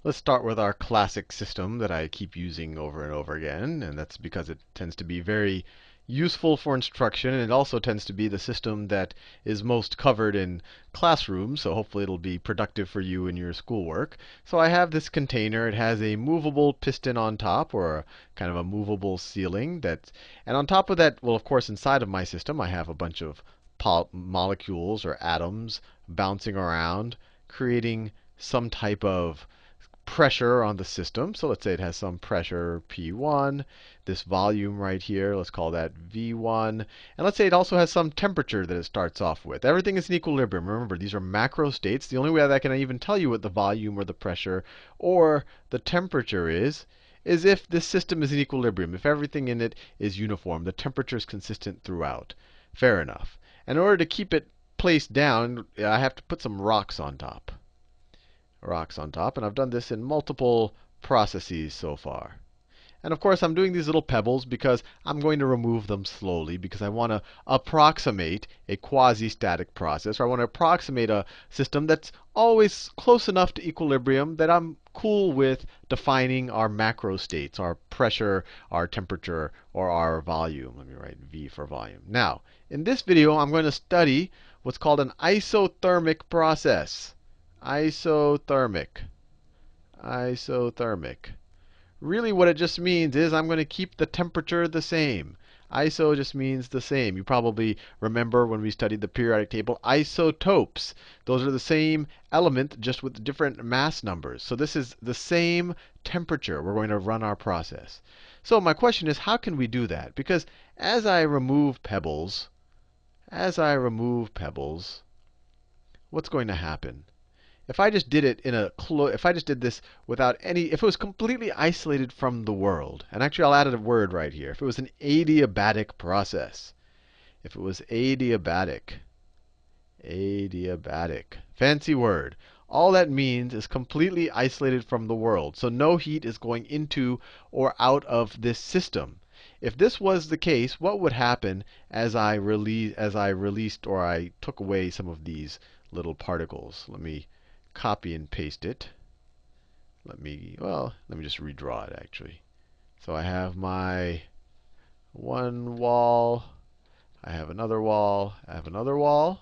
Let's start with our classic system that I keep using over and over again, and that's because it tends to be very useful for instruction, and it also tends to be the system that is most covered in classrooms, so hopefully it'll be productive for you in your schoolwork. So I have this container. It has a movable piston on top, or a kind of a movable ceiling. And on top of that, well, of course, inside of my system, I have a bunch of molecules or atoms bouncing around, creating some type of pressure on the system. So let's say it has some pressure P1, this volume right here, let's call that V1. And let's say it also has some temperature that it starts off with. Everything is in equilibrium. Remember, these are macro states. The only way that I can even tell you what the volume or the pressure or the temperature is if this system is in equilibrium, if everything in it is uniform, the temperature is consistent throughout. Fair enough. And in order to keep it placed down, I have to put some rocks on top. And I've done this in multiple processes so far. And of course, I'm doing these little pebbles because I'm going to remove them slowly because I want to approximate a quasi-static process, or I want to approximate a system that's always close enough to equilibrium that I'm cool with defining our macro states, our pressure, our temperature, or our volume. Let me write V for volume. Now, in this video, I'm going to study what's called an isothermic process. Isothermic. Isothermic. Really what it just means is I'm going to keep the temperature the same. Iso just means the same. You probably remember when we studied the periodic table, isotopes. Those are the same element just with different mass numbers. So this is the same temperature. We're going to run our process. So my question is, how can we do that? Because as I remove pebbles, what's going to happen? If I just did it if I just did this without if it was completely isolated from the world, and actually I'll add a word right here. If it was an adiabatic process, if it was adiabatic, fancy word. All that means is completely isolated from the world. So no heat is going into or out of this system. If this was the case, what would happen as I released or I took away some of these little particles? Let me copy and paste it. Let me just redraw it actually. So I have my one wall, I have another wall, I have another wall.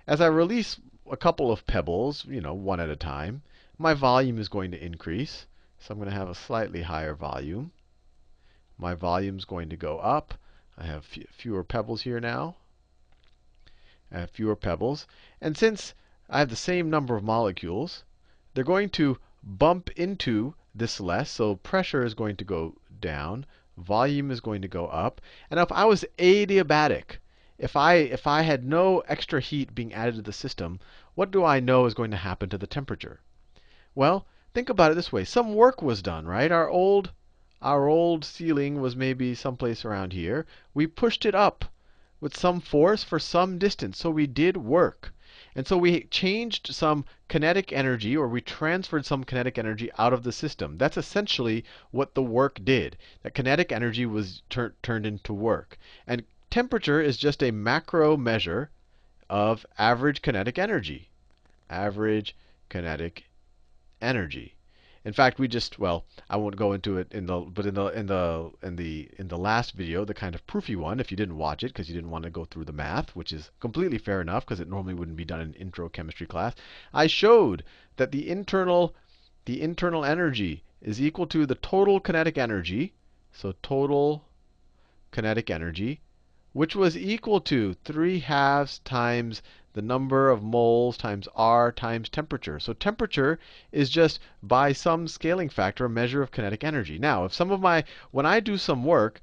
As I release a couple of pebbles, one at a time, my volume is going to increase. So I'm going to have a slightly higher volume. My volume is going to go up. I have fewer pebbles here now. I have fewer pebbles. And since I have the same number of molecules, they're going to bump into this less. So pressure is going to go down. Volume is going to go up. And if I was adiabatic, if I had no extra heat being added to the system, what do I know is going to happen to the temperature? Well, think about it this way. Some work was done, right? Our old ceiling was maybe someplace around here. We pushed it up with some force for some distance. So we did work. And so we changed some kinetic energy, or we transferred some kinetic energy out of the system. That's essentially what the work did. That kinetic energy was turned into work. And temperature is just a macro measure of average kinetic energy. Average kinetic energy. In fact, I won't go into it in the last video, the kind of proofy one, if you didn't watch it because you didn't want to go through the math, which is completely fair enough because it normally wouldn't be done in intro chemistry class. I showed that the internal energy is equal to the total kinetic energy, so total kinetic energy, which was equal to 3/2 times the number of moles times R times temperature. So temperature is just, by some scaling factor, a measure of kinetic energy. Now, when I do some work,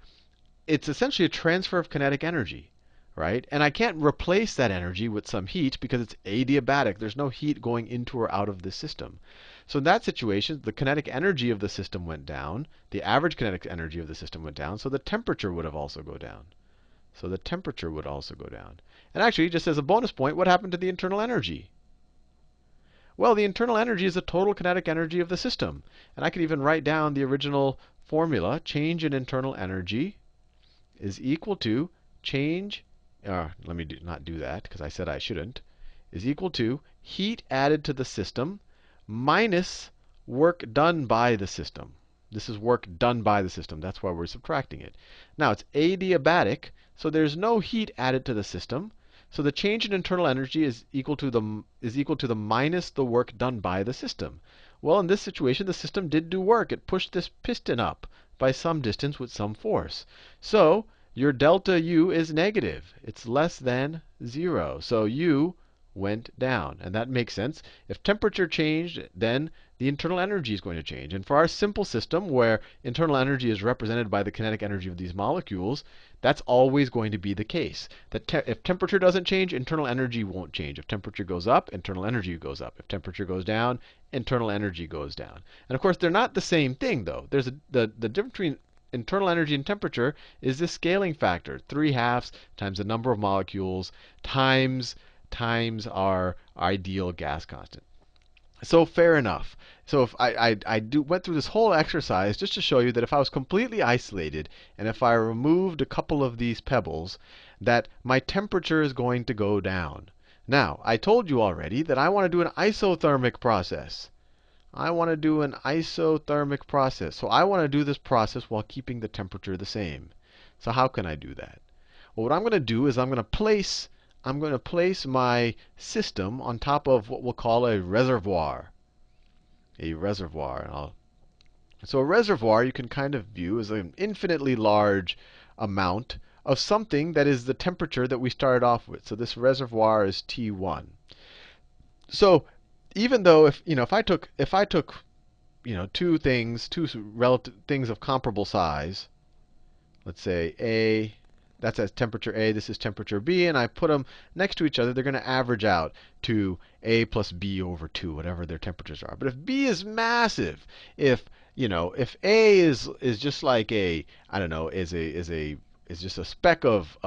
it's essentially a transfer of kinetic energy, right? And I can't replace that energy with some heat because it's adiabatic. There's no heat going into or out of the system. So in that situation, the kinetic energy of the system went down. The average kinetic energy of the system went down. So the temperature would have also gone down. So the temperature would also go down. And actually, just as a bonus point, what happened to the internal energy? Well, the internal energy is the total kinetic energy of the system. And I could even write down the original formula. Change in internal energy is equal to change, let me not do that because I said I shouldn't, is equal to heat added to the system minus work done by the system. This is work done by the system. That's why we're subtracting it. Now it's adiabatic, so there's no heat added to the system. So the change in internal energy is equal to the minus the work done by the system. Well, in this situation, the system did do work. It pushed this piston up by some distance with some force. So your delta U is negative. It's less than 0. So U went down. And that makes sense. If temperature changed, then the internal energy is going to change. And for our simple system, where internal energy is represented by the kinetic energy of these molecules, that's always going to be the case. That if temperature doesn't change, internal energy won't change. If temperature goes up, internal energy goes up. If temperature goes down, internal energy goes down. And of course, they're not the same thing, though. There's the difference between internal energy and temperature is this scaling factor, 3/2 times the number of molecules times our ideal gas constant. So fair enough. So if went through this whole exercise just to show you that if I was completely isolated and if I removed a couple of these pebbles, that my temperature is going to go down. Now, I told you already that I want to do an isothermic process. I want to do an isothermic process. So I want to do this process while keeping the temperature the same. So how can I do that? Well, what I'm going to do is I'm going to place my system on top of what we'll call a reservoir. A reservoir. So a reservoir you can kind of view as an infinitely large amount of something that is the temperature that we started off with. So this reservoir is T1. So even though if I took two relative things of comparable size, let's say A, that's at temperature A, this is temperature B, and I put them next to each other, they're going to average out to A plus B over 2, whatever their temperatures are. But if B is massive, if A is just like a, I don't know, is just a speck of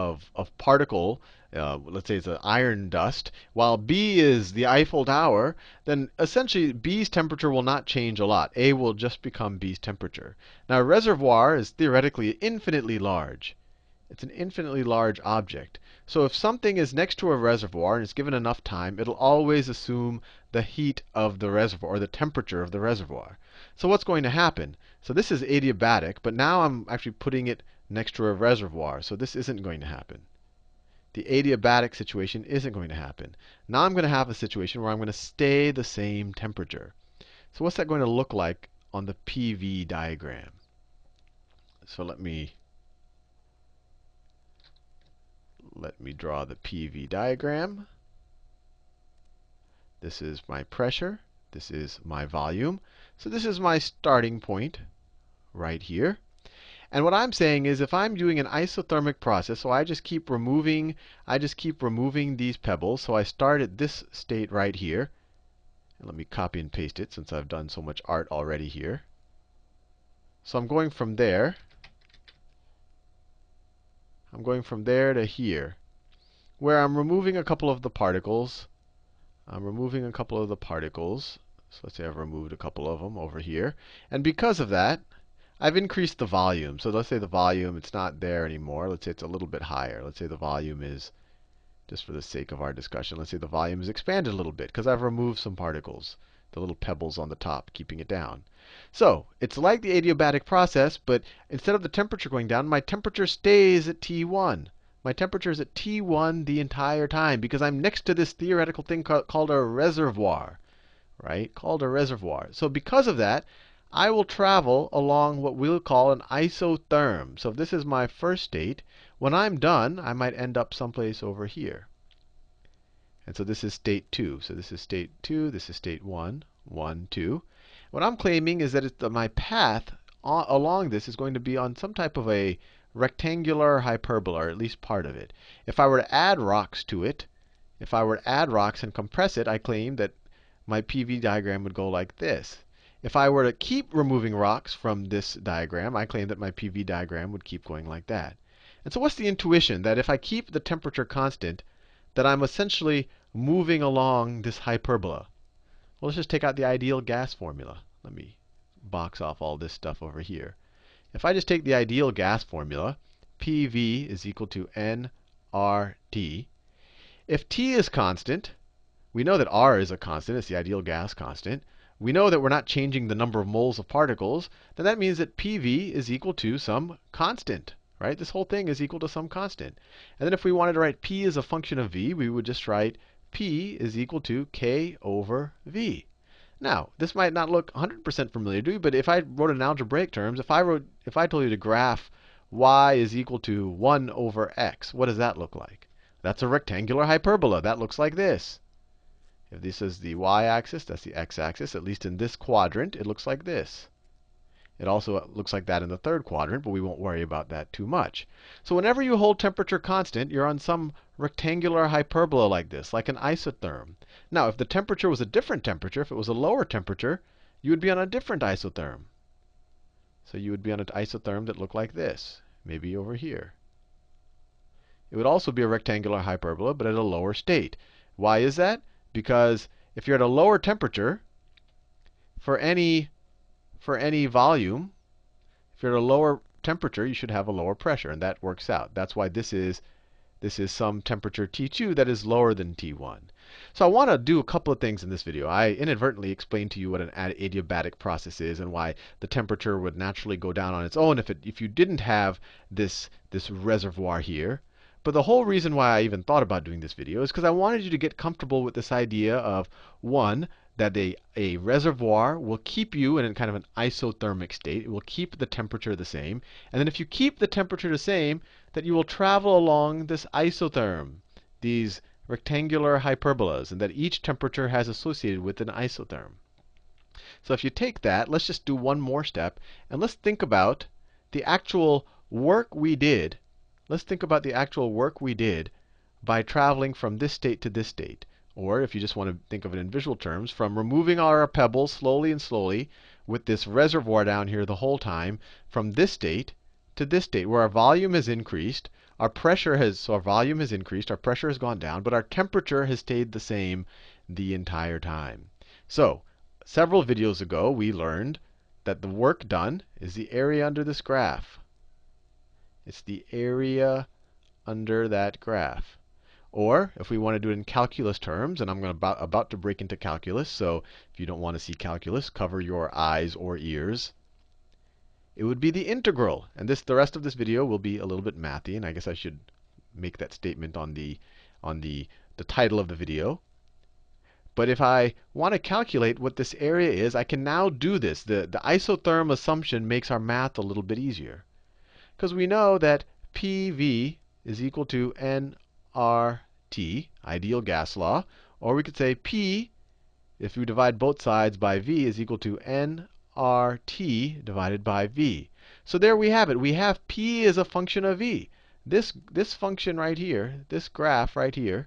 particle, let's say it's an iron dust, while B is the Eiffel Tower, then essentially B's temperature will not change a lot. A will just become B's temperature. Now a reservoir is theoretically infinitely large. It's an infinitely large object. So if something is next to a reservoir and it's given enough time, it'll always assume the heat of the reservoir, or the temperature of the reservoir. So what's going to happen? So this is adiabatic, but now I'm actually putting it next to a reservoir. So this isn't going to happen. The adiabatic situation isn't going to happen. Now I'm going to have a situation where I'm going to stay the same temperature. So what's that going to look like on the PV diagram? So let me draw the PV diagram. This is my pressure. This is my volume. So this is my starting point right here. And what I'm saying is if I'm doing an isothermic process, so I just keep removing these pebbles. So I start at this state right here. And let me copy and paste it since I've done so much art already here. So I'm going from there. I'm going from there to here, where I'm removing a couple of the particles. I'm removing a couple of the particles. So let's say I've removed a couple of them over here. And because of that, I've increased the volume. So let's say the volume, it's not there anymore. Let's say it's a little bit higher. Let's say the volume is, just for the sake of our discussion, let's say the volume is expanded a little bit because I've removed some particles, the little pebbles on the top, keeping it down. So it's like the adiabatic process, but instead of the temperature going down, my temperature stays at T1. My temperature is at T1 the entire time because I'm next to this theoretical thing called a reservoir, right? Called a reservoir. So because of that, I will travel along what we'll call an isotherm. So if this is my first state, when I'm done, I might end up someplace over here. And so this is state 2. So this is state 2. This is state 1. 1, 2. What I'm claiming is that my path along this is going to be on some type of a rectangular hyperbola, or at least part of it. If I were to add rocks to it, if I were to add rocks and compress it, I claim that my PV diagram would go like this. If I were to keep removing rocks from this diagram, I claim that my PV diagram would keep going like that. And so what's the intuition? That if I keep the temperature constant, that I'm essentially moving along this hyperbola. Well, let's just take out the ideal gas formula. Let me box off all this stuff over here. If I just take the ideal gas formula, PV is equal to nRT. If T is constant, we know that R is a constant. It's the ideal gas constant. we know that we're not changing the number of moles of particles, then that means that PV is equal to some constant, right? This whole thing is equal to some constant. And then if we wanted to write P as a function of V, we would just write P is equal to K over V. Now, this might not look 100% familiar to you, but if I wrote in algebraic terms, if I told you to graph y is equal to 1 over x, what does that look like? That's a rectangular hyperbola. That looks like this. If this is the y-axis, that's the x-axis. At least in this quadrant, it looks like this. It also looks like that in the third quadrant, but we won't worry about that too much. So whenever you hold temperature constant, you're on some rectangular hyperbola like this, like an isotherm. Now, if the temperature was a different temperature, if it was a lower temperature, you would be on a different isotherm. So you would be on an isotherm that looked like this, maybe over here. It would also be a rectangular hyperbola, but at a lower state. Why is that? Because if you're at a lower temperature, for any volume, if you're at a lower temperature, you should have a lower pressure, and that works out. That's why this is some temperature T2 that is lower than T1. So I want to do a couple of things in this video. I inadvertently explained to you what an adiabatic process is and why the temperature would naturally go down on its own if you didn't have this reservoir here. But the whole reason why I even thought about doing this video is because I wanted you to get comfortable with this idea of, one, that a reservoir will keep you in a kind of an isothermic state. It will keep the temperature the same. And then if you keep the temperature the same, that you will travel along this isotherm, these rectangular hyperbolas, and that each temperature has associated with an isotherm. So if you take that, let's just do one more step, and let's think about the actual work we did. Let's think about the actual work we did by traveling from this state to this state. Or if you just want to think of it in visual terms, from removing our pebbles slowly and slowly with this reservoir down here the whole time, from this state to this state, where our volume has increased, our pressure has, so our volume has increased, our pressure has gone down, but our temperature has stayed the same the entire time. So several videos ago, we learned that the work done is the area under this graph. It's the area under that graph. Or if we want to do it in calculus terms, and I'm about to break into calculus, so if you don't want to see calculus, cover your eyes or ears. It would be the integral. And the rest of this video will be a little bit mathy, and I guess I should make that statement on the title of the video. But if I want to calculate what this area is, I can now do this. The isotherm assumption makes our math a little bit easier. Because we know that PV is equal to nRT, ideal gas law. Or we could say P, if we divide both sides by V, is equal to nRT divided by V. So there we have it. We have P as a function of V. This function right here, this graph right here,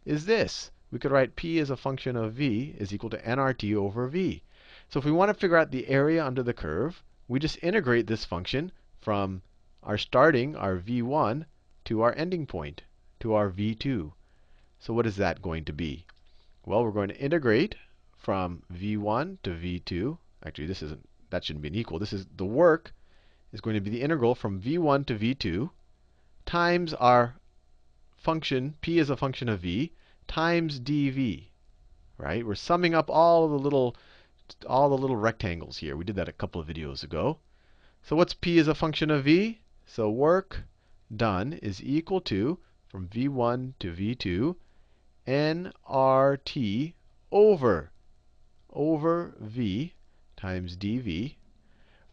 is this. We could write P as a function of V is equal to nRT over V. So if we want to figure out the area under the curve, we just integrate this function from our starting, our V1, to our ending point, to our V2. So what is that going to be? Well, we're going to integrate from V1 to V2. Actually, that shouldn't be an equal. The work is going to be the integral from V1 to V2 times our function, P is a function of V, times dV. Right? We're summing up all the little rectangles here. We did that a couple of videos ago. So what's P as a function of V? So work done is equal to, from V1 to V2, nRT over V times dV.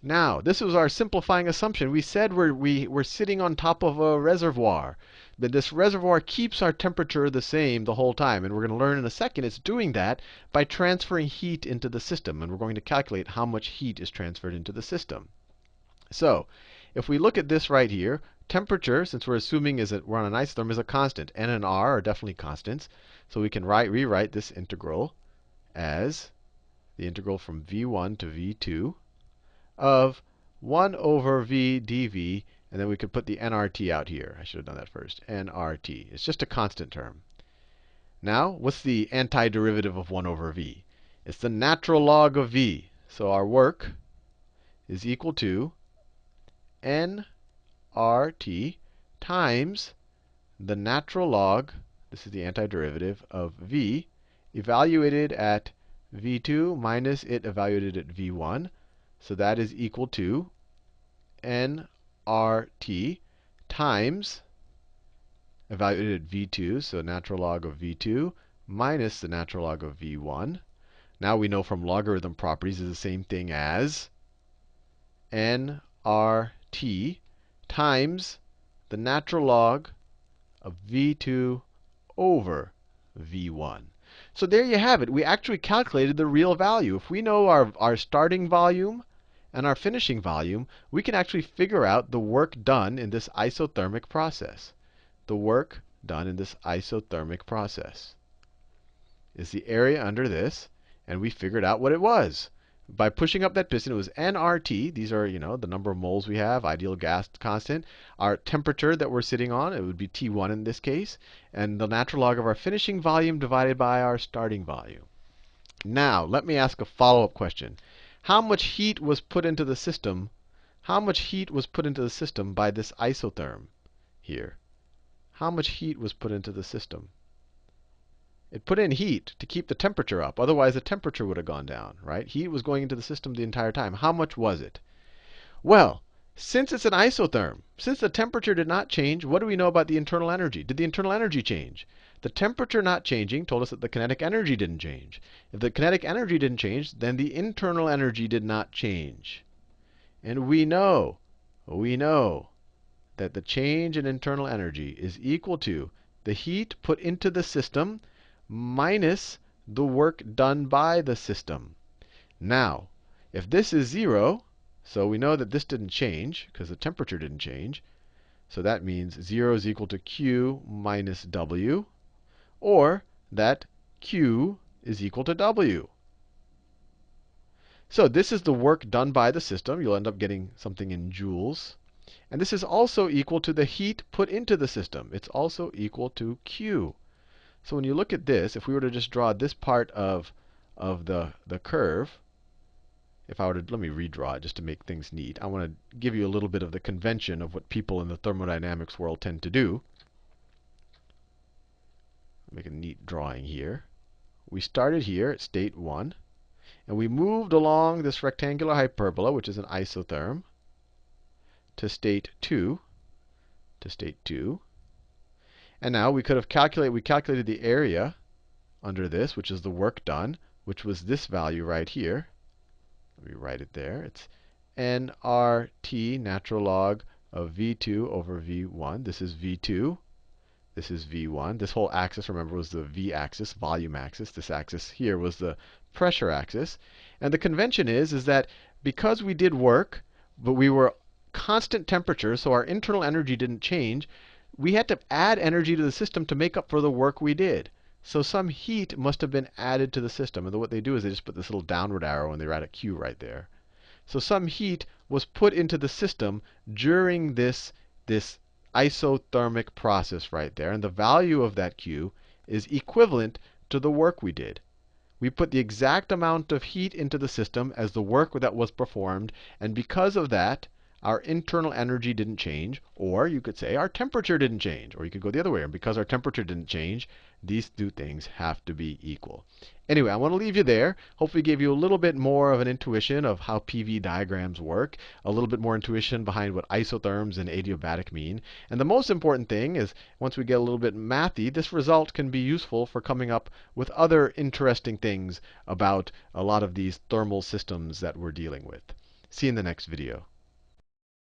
Now, this was our simplifying assumption. We said we're sitting on top of a reservoir. That this reservoir keeps our temperature the same the whole time. And we're going to learn in a second it's doing that by transferring heat into the system. And we're going to calculate how much heat is transferred into the system. So if we look at this right here, temperature, since we're assuming we're on an isotherm, is a constant. N and R are definitely constants. So we can rewrite this integral as the integral from V1 to V2 of 1 over V dV. And then we could put the nRT out here. I should have done that first. nRT. It's just a constant term. Now, what's the antiderivative of 1 over V? It's the natural log of V. So our work is equal to nRT times the natural log, this is the antiderivative, of V, evaluated at V2 minus it evaluated at V1. So that is equal to nRT times evaluated at V2, so natural log of V2 minus the natural log of V1. Now we know from logarithm properties is the same thing as nRT times the natural log of V2 over V1. So there you have it. We actually calculated the real value. If we know our starting volume and our finishing volume, we can actually figure out the work done in this isothermic process. The work done in this isothermic process is the area under this, and we figured out what it was. By pushing up that piston, it was nRT. These are, the number of moles we have, ideal gas constant. Our temperature that we're sitting on, it would be T1 in this case. And the natural log of our finishing volume divided by our starting volume. Now, let me ask a follow-up question. How much heat was put into the system? How much heat was put into the system by this isotherm here? How much heat was put into the system? It put in heat to keep the temperature up. Otherwise, the temperature would have gone down, right? Heat was going into the system the entire time. How much was it? Well, since it's an isotherm, since the temperature did not change, what do we know about the internal energy? Did the internal energy change? The temperature not changing told us that the kinetic energy didn't change. If the kinetic energy didn't change, then the internal energy did not change. And we know that the change in internal energy is equal to the heat put into the system minus the work done by the system. Now, if this is 0, so we know that this didn't change because the temperature didn't change. So that means 0 is equal to Q minus W, or that Q is equal to W. So this is the work done by the system. You'll end up getting something in joules. And this is also equal to the heat put into the system. It's also equal to Q. So when you look at this, if we were to just draw this part of the curve, if I were to, let me redraw it just to make things neat. I want to give you a little bit of the convention of what people in the thermodynamics world tend to do. Make a neat drawing here. We started here at state 1, and we moved along this rectangular hyperbola, which is an isotherm, to state 2, And now we could have calculated the area under this, which is the work done, which was this value right here. Let me write it there. It's nRT, natural log of V2 over V1. This is V2. This is V1. This whole axis, remember, was the V-axis, volume axis. This axis here was the pressure axis. And the convention is that because we did work, but we were constant temperature, so our internal energy didn't change, we had to add energy to the system to make up for the work we did. So some heat must have been added to the system. And what they do is they just put this little downward arrow and they write a Q right there. So some heat was put into the system during this isothermic process right there. And the value of that Q is equivalent to the work we did. We put the exact amount of heat into the system as the work that was performed. And because of that, our internal energy didn't change. Or you could say our temperature didn't change. Or you could go the other way. And because our temperature didn't change, these two things have to be equal. Anyway, I want to leave you there. Hopefully give you a little bit more of an intuition of how PV diagrams work, a little bit more intuition behind what isotherms and adiabatic mean. And the most important thing is, once we get a little bit mathy, this result can be useful for coming up with other interesting things about a lot of these thermal systems that we're dealing with. See you in the next video.